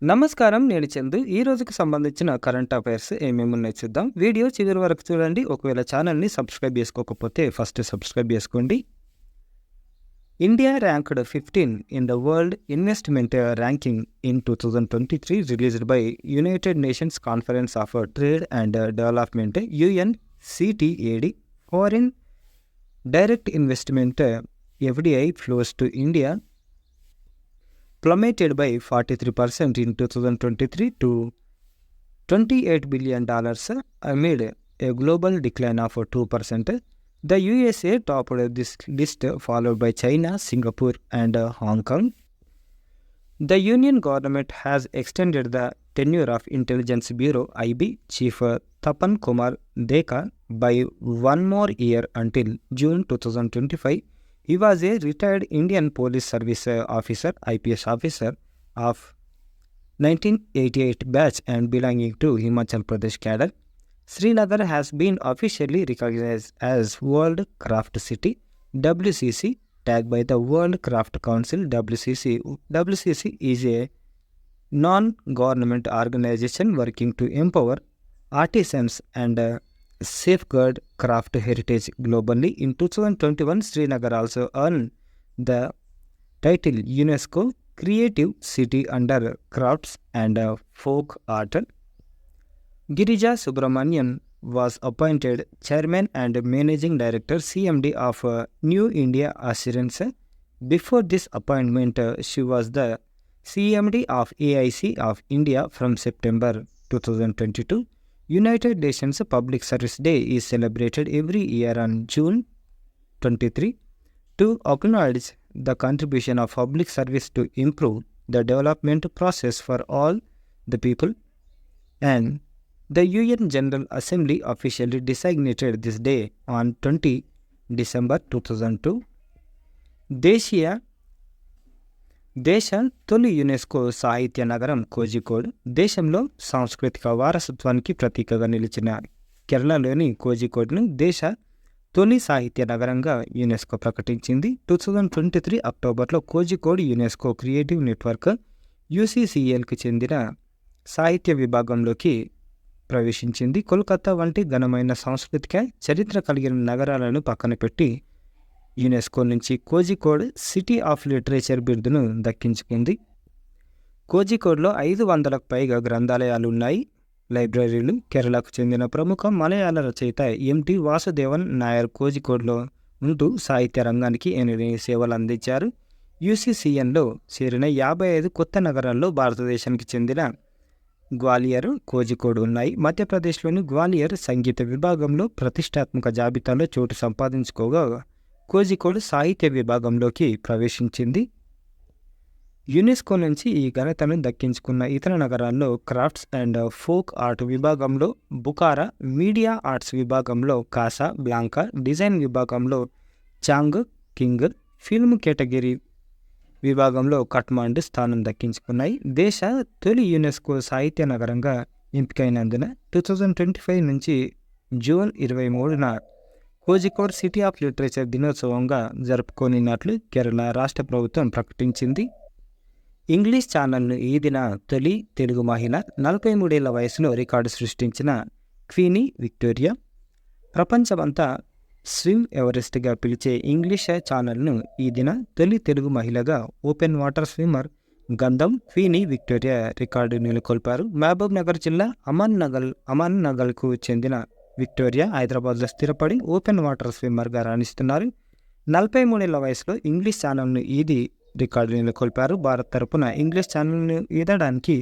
నమస్కారం. నేను చందు. ఈ రోజుకి సంబంధించిన కరెంట్ అఫైర్స్ ఏమేమున్నాయో చూద్దాం. వీడియో చివరి వరకు చూడండి. ఒకవేళ ఛానల్‌ని సబ్స్క్రైబ్ చేసుకోకపోతే ఫస్ట్ సబ్స్క్రైబ్ చేసుకోండి. India ranked 15 in the world investment ranking in 2023 released by United nations conference of trade and development UNCTAD. Foreign direct investment FDI flows to India plummeted by 43% in 2023 to $28 billion amid a global decline of 2%. The USA topped this list, followed by China, Singapore, and Hong Kong. The Union government has extended the tenure of Intelligence Bureau (IB) Chief Tapan Kumar Dekha by one more year until June 2025. He was a retired Indian Police Service officer (IPS) officer of 1988 batch and belonging to Himachal Pradesh cadre. Srinagar has been officially recognized as World Craft City (WCC) tagged by the World Craft Council (WCC). WCC is a non-government organization working to empower artisans and safeguard craft heritage globally. In 2021, Srinagar also earned the title UNESCO Creative City under Crafts and Folk Art. Girija Subramanian was appointed Chairman and Managing Director (CMD) of New India Assurance. Before this appointment, she was the CMD of AIC of India from September 2022. United Nations Public Service Day is celebrated every year on June 23 to acknowledge the contribution of public service to improve the development process for all the people, and the UN General Assembly officially designated this day on 20 December 2002. దేశ తొలి UNESCO సాహిత్య నగరం కోజికోడ్. దేశంలో సాంస్కృతిక వారసత్వానికి ప్రతీకగా నిలిచిన కేరళలోని కోజికోడ్ను దేశ తొలి సాహిత్య నగరంగా యునెస్కో ప్రకటించింది. 2023 అక్టోబర్లో కోజికోడ్ యునెస్కో క్రియేటివ్ నెట్వర్క్ UCCLకి చెందిన సాహిత్య విభాగంలోకి ప్రవేశించింది. కోల్కతా వంటి ఘనమైన సాంస్కృతిక చరిత్ర కలిగిన నగరాలను పక్కన పెట్టి యునెస్కో నుంచి కోజికోడ్ సిటీ ఆఫ్ లిటరేచర్ బిరుదును దక్కించుకుంది. కోజికోడ్లో 500లకు పైగా గ్రంథాలయాలు ఉన్నాయి. లైబ్రరీలు. కేరళకు చెందిన ప్రముఖ మలయాళ రచయిత MT వాసుదేవన్ నాయర్ కోజికోడ్లో ఉంటూ సాహిత్య రంగానికి ఎన్ని సేవలు అందించారు. UCCNలో చేరిన 55 కొత్త నగరాల్లో భారతదేశానికి చెందిన గ్వాలియర్, కోజికోడ్ ఉన్నాయి. మధ్యప్రదేశ్లోని గ్వాలియర్ సంగీత విభాగంలో ప్రతిష్టాత్మక జాబితాలో చోటు సంపాదించుకోగా కోజికోడ్ సాహిత్య విభాగంలోకి ప్రవేశించింది. యునెస్కో నుంచి ఈ ఘనతను దక్కించుకున్న ఇతర నగరాల్లో క్రాఫ్ట్స్ అండ్ ఫోక్ ఆర్ట్ విభాగంలో బుఖారా, మీడియా ఆర్ట్స్ విభాగంలో కాసా బ్లాంకా, డిజైన్ విభాగంలో చాంగ్ కింగ్, ఫిల్మ్ కేటగిరీ విభాగంలో కఠ్మండు స్థానం దక్కించుకున్నాయి. దేశ తొలి యునెస్కో సాహిత్య నగరంగా ఎంపికైనందున 2025 నుంచి జూన్ 23న కోజికోడ్ సిటీ ఆఫ్ లిటరేచర్ దినోత్సవంగా జరుపుకోనున్నట్లు కేరళ రాష్ట్ర ప్రభుత్వం ప్రకటించింది. ఇంగ్లీష్ ఛానల్ను ఈదిన తొలి తెలుగు మహిళ. 43 ఏళ్ల వయసులో రికార్డు సృష్టించిన క్వీనీ విక్టోరియా. ప్రపంచమంతా స్విమ్ ఎవరెస్ట్గా పిలిచే ఇంగ్లీష్ ఛానల్ను ఈదిన తొలి తెలుగు మహిళగా ఓపెన్ వాటర్ స్విమ్మర్ గంధం క్వీనీ విక్టోరియా రికార్డు నెలకొల్పారు. మహబూబ్ నగర్ జిల్లా అమాన్ నగర్కు చెందిన విక్టోరియా హైదరాబాద్లో స్థిరపడి ఓపెన్ వాటర్ స్విమ్మర్గా రాణిస్తున్నారు. 43 ఏళ్ల వయసులో ఇంగ్లీష్ ఛానల్ను ఈది రికార్డు నెలకొల్పారు. భారత్ తరపున ఇంగ్లీష్ ఛానల్ను ఈదడానికి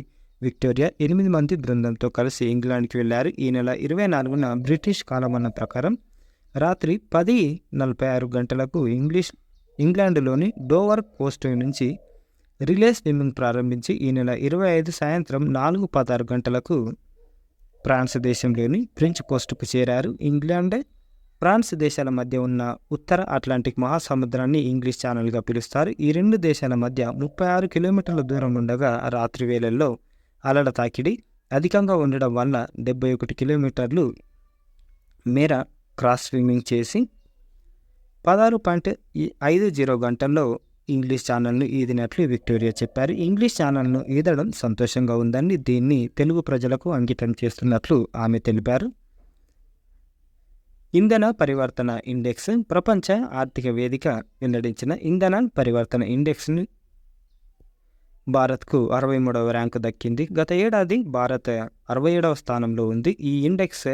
విక్టోరియా 8 మంది బృందంతో కలిసి ఇంగ్లాండ్కి వెళ్లారు. ఈ నెల 24న బ్రిటిష్ కాలమాన ప్రకారం రాత్రి 10:46 గంటలకు ఇంగ్లాండ్లోని డోవర్ కోస్ట్ నుంచి రిలే స్విమ్మింగ్ ప్రారంభించి ఈ నెల 25 సాయంత్రం 4:16 గంటలకు ఫ్రాన్స్ దేశంలోని ఫ్రెంచ్ కోస్టుకు చేరారు. ఇంగ్లాండ్, ఫ్రాన్స్ దేశాల మధ్య ఉన్న ఉత్తర అట్లాంటిక్ మహాసముద్రాన్ని ఇంగ్లీష్ ఛానల్గా పిలుస్తారు. ఈ రెండు దేశాల మధ్య 36 కిలోమీటర్ల దూరం ఉండగా రాత్రి వేళల్లో అలల తాకిడి అధికంగా ఉండడం వల్ల 71 కిలోమీటర్లు మేర క్రాస్ స్విమ్మింగ్ చేసి 16.50 గంటల్లో ఇంగ్లీష్ ఛానల్ను ఈదినట్లు విక్టోరియా చెప్పారు. ఇంగ్లీష్ ఛానల్ను ఈదడం సంతోషంగా ఉందని, దీన్ని తెలుగు ప్రజలకు అంకితం చేస్తున్నట్లు ఆమె తెలిపారు. ఇంధన పరివర్తన ఇండెక్స్. ప్రపంచ ఆర్థిక వేదిక వెల్లడించిన ఇంధన పరివర్తన ఇండెక్స్ను భారత్కు 63వ ర్యాంకు దక్కింది. గత ఏడాది భారత్ 67వ స్థానంలో ఉంది. ఈ ఇండెక్స్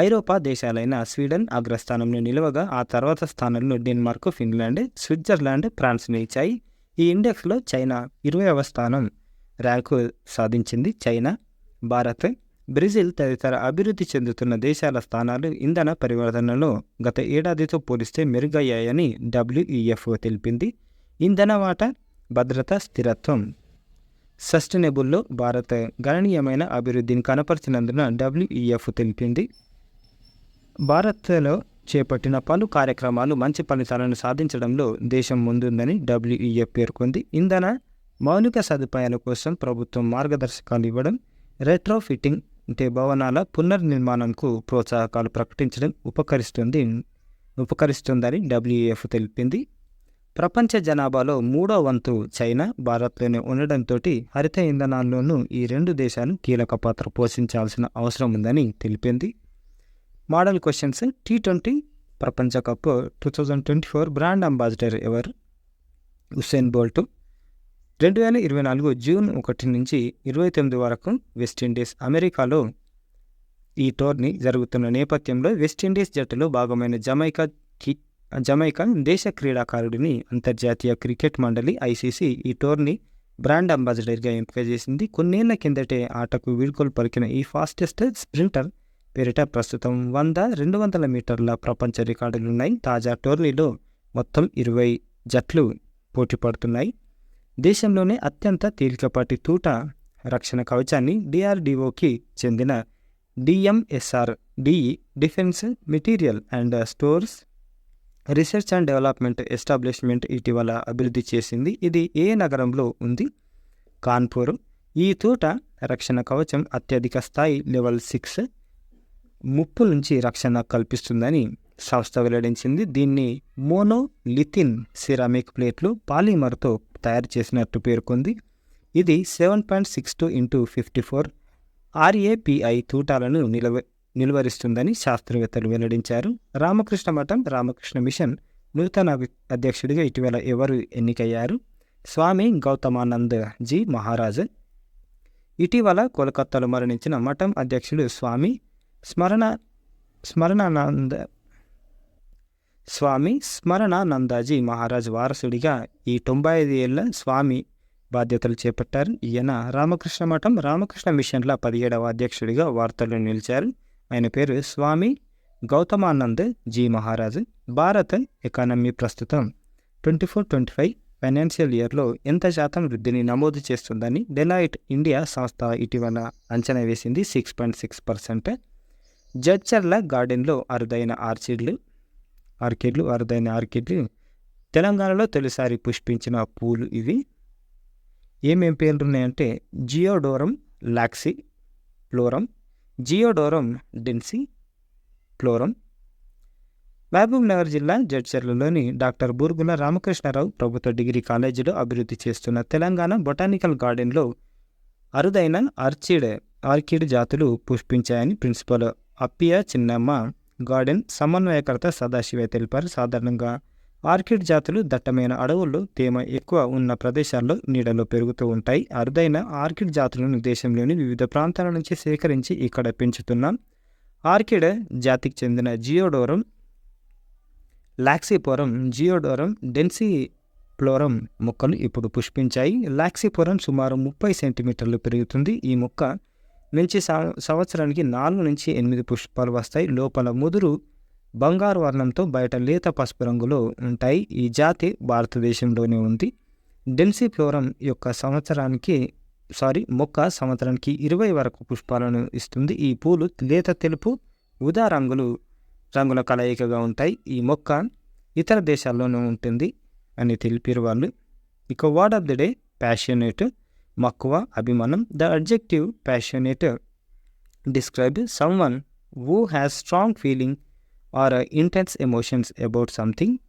ఐరోపా దేశాలైన స్వీడన్ అగ్రస్థానంలో నిలవగా ఆ తర్వాత స్థానంలో డెన్మార్క్, ఫిన్లాండ్, స్విట్జర్లాండ్, ఫ్రాన్స్ నిలిచాయి. ఈ ఇండెక్స్లో చైనా 20వ స్థానం ర్యాంకు సాధించింది. చైనా, భారత్, బ్రెజిల్ తదితర అభివృద్ధి చెందుతున్న దేశాల స్థానాలు ఇంధన పరివర్తనలో గత ఏడాదితో పోలిస్తే మెరుగయ్యాయని WEF తెలిపింది. ఇంధన వాటా, భద్రత, స్థిరత్వం, సస్టైనబుల్లో భారత్ గణనీయమైన అభివృద్ధిని కనపరిచినందున WEF తెలిపింది. భారత్లో చేపట్టిన పలు కార్యక్రమాలు మంచి ఫలితాలను సాధించడంలో దేశం ముందుందని WEF పేర్కొంది. ఇంధన మౌలిక సదుపాయాల కోసం ప్రభుత్వం మార్గదర్శకాలు ఇవ్వడం, రెట్రోఫిట్టింగ్ అంటే భవనాల పునర్నిర్మాణంకు ప్రోత్సాహకాలు ప్రకటించడం ఉపకరిస్తుందని WEF తెలిపింది. ప్రపంచ జనాభాలో 3వ వంతు చైనా, భారత్లోనే ఉండడంతో హరిత ఇంధనాల్లోనూ ఈ రెండు దేశాలు కీలక పాత్ర పోషించాల్సిన అవసరం ఉందని తెలిపింది. Model questions. T20 ప్రపంచ కప్ 2024 బ్రాండ్ అంబాసిడర్ ఎవరు? Usain Bolt. 2024 జూన్ 1 నుంచి 29 వరకు వెస్టిండీస్, అమెరికాలో ఈ టోర్నీ జరుగుతున్న నేపథ్యంలో వెస్టిండీస్ జట్టులో భాగమైన జమైకా దేశ క్రీడాకారుడిని అంతర్జాతీయ క్రికెట్ మండలి ICC ఈ టోర్నీ బ్రాండ్ అంబాసిడర్గా ఎంపిక చేసింది. కొన్నేళ్ల కిందటే ఆటకు వీడ్కోలు పలికిన ఈ ఫాస్టెస్ట్ స్ప్రింటర్ పేరిట ప్రస్తుతం 100-200 మీటర్ల ప్రపంచ రికార్డులున్నాయి. తాజా టోర్నీలో మొత్తం 20 జట్లు పోటీ పడుతున్నాయి. దేశంలోనే అత్యంత తేలికపాటి తూట రక్షణ కవచాన్ని DRDOకి చెందిన DMSRDE defence material and stores research and development establishment ఇటీవల అభివృద్ధి చేసింది. ఇది ఏ నగరంలో ఉంది? కాన్పూర్. ఈ తూట రక్షణ కవచం అత్యధిక స్థాయి లెవెల్ 6 ముప్పు నుంచి రక్షణ కల్పిస్తుందని సంస్థ వెల్లడించింది. దీన్ని మోనోలిథిన్ సిరామిక్ ప్లేట్లు పాలిమర్తో తయారు చేసినట్టు పేర్కొంది. ఇది 7.62 × 54 RAPI తూటాలను నిలువరిస్తుందని శాస్త్రవేత్తలు వెల్లడించారు. రామకృష్ణ మఠం రామకృష్ణ మిషన్ నూతన అధ్యక్షుడిగా ఇటీవల ఎవరు ఎన్నికయ్యారు? స్వామి గౌతమానంద్ జీ మహారాజ్. ఇటీవల కోల్కతాలో మరణించిన మఠం అధ్యక్షుడు స్వామి స్మరణానందజీ మహారాజ్ వారసుడిగా ఈ 95 ఏళ్ల స్వామి బాధ్యతలు చేపట్టారు. ఈయన రామకృష్ణ మఠం రామకృష్ణ మిషన్ల 17వ అధ్యక్షుడిగా వార్తల్లో నిలిచారు. ఆయన పేరు స్వామి గౌతమానంద్ జీ మహారాజ్. భారత్ ఎకానమీ ప్రస్తుతం 24-25 ఫైనాన్షియల్ ఇయర్లో ఎంత శాతం వృద్ధిని నమోదు చేస్తుందని డెలాయిట్ ఇండియా సంస్థ ఇటీవల అంచనా వేసింది. 6.6%. జడ్చర్ల గార్డెన్లో అరుదైన ఆర్కిడ్లు తెలంగాణలో తొలిసారి పుష్పించిన పూలు ఇవి. ఏమేం పేర్లు ఉన్నాయంటే జియోడోరం లాక్సీ ఫ్లోరం, జియోడోరం డెన్సీ ఫ్లోరం. మహబూబ్ నగర్ జిల్లా జడ్చర్లలోని డాక్టర్ బూర్గుల రామకృష్ణారావు ప్రభుత్వ డిగ్రీ కాలేజీలో అభివృద్ధి చేస్తున్న తెలంగాణ బొటానికల్ గార్డెన్లో అరుదైన ఆర్కిడ్ జాతులు పుష్పించాయని ప్రిన్సిపల్ అప్పియ చిన్నమ్మ గార్డెన్ సమన్వయకర్త సదాశివ తెలిపారు. సాధారణంగా ఆర్కిడ్ జాతులు దట్టమైన అడవుల్లో తేమ ఎక్కువ ఉన్న ప్రదేశాల్లో నీడలో పెరుగుతూ ఉంటాయి. అరుదైన ఆర్కిడ్ జాతులను దేశంలోని వివిధ ప్రాంతాల నుంచి సేకరించి ఇక్కడ పెంచుతున్నాం. ఆర్కిడ్ జాతికి చెందిన జియోడోరం లాక్సిపోరం, జియోడోరం డెన్సిఫ్లోరం మొక్కలు ఇప్పుడు పుష్పించాయి. లాక్సిపోరం సుమారు 30 సెంటీమీటర్లు పెరుగుతుంది. ఈ మొక్క నుంచి సంవత్సరానికి 4 నుంచి 8 పుష్పాలు వస్తాయి. లోపల ముదురు బంగారు వర్ణంతో బయట లేత పసుపు రంగులో ఉంటాయి. ఈ జాతి భారతదేశంలోనే ఉంది. డెన్సిఫ్లోరం మొక్క సంవత్సరానికి 20 వరకు పుష్పాలను ఇస్తుంది. ఈ పూలు లేత తెలుపు, ఊదా రంగుల కలయికగా ఉంటాయి. ఈ మొక్క ఇతర దేశాల్లోనూ ఉంటుంది అని తెలిపారు వాళ్ళు. ఇక word of the day passionate, మక్కువ, అభిమానం. The adjective passionate describe someone who has strong feeling or intense emotions about something.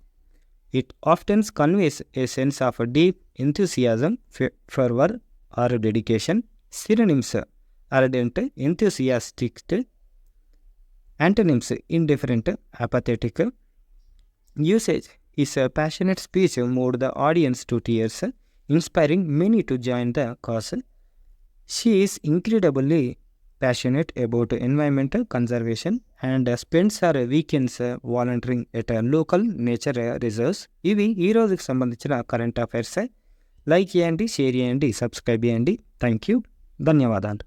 It often conveys a sense of deep enthusiasm, fervor, or dedication. Synonyms: ardent, enthusiastic. Antonyms: indifferent, apathetic. Usage is a passionate speech moved the audience to tears, inspiring many to join the cause. She is incredibly passionate about environmental conservation and spends her weekends volunteering at a local nature reserves. ఇవి ఈ రోజుకి సంబంధించిన current affairs. Like చేయండి, share చేయండి, subscribe చేయండి. Thank you, ధన్యవాదాలు.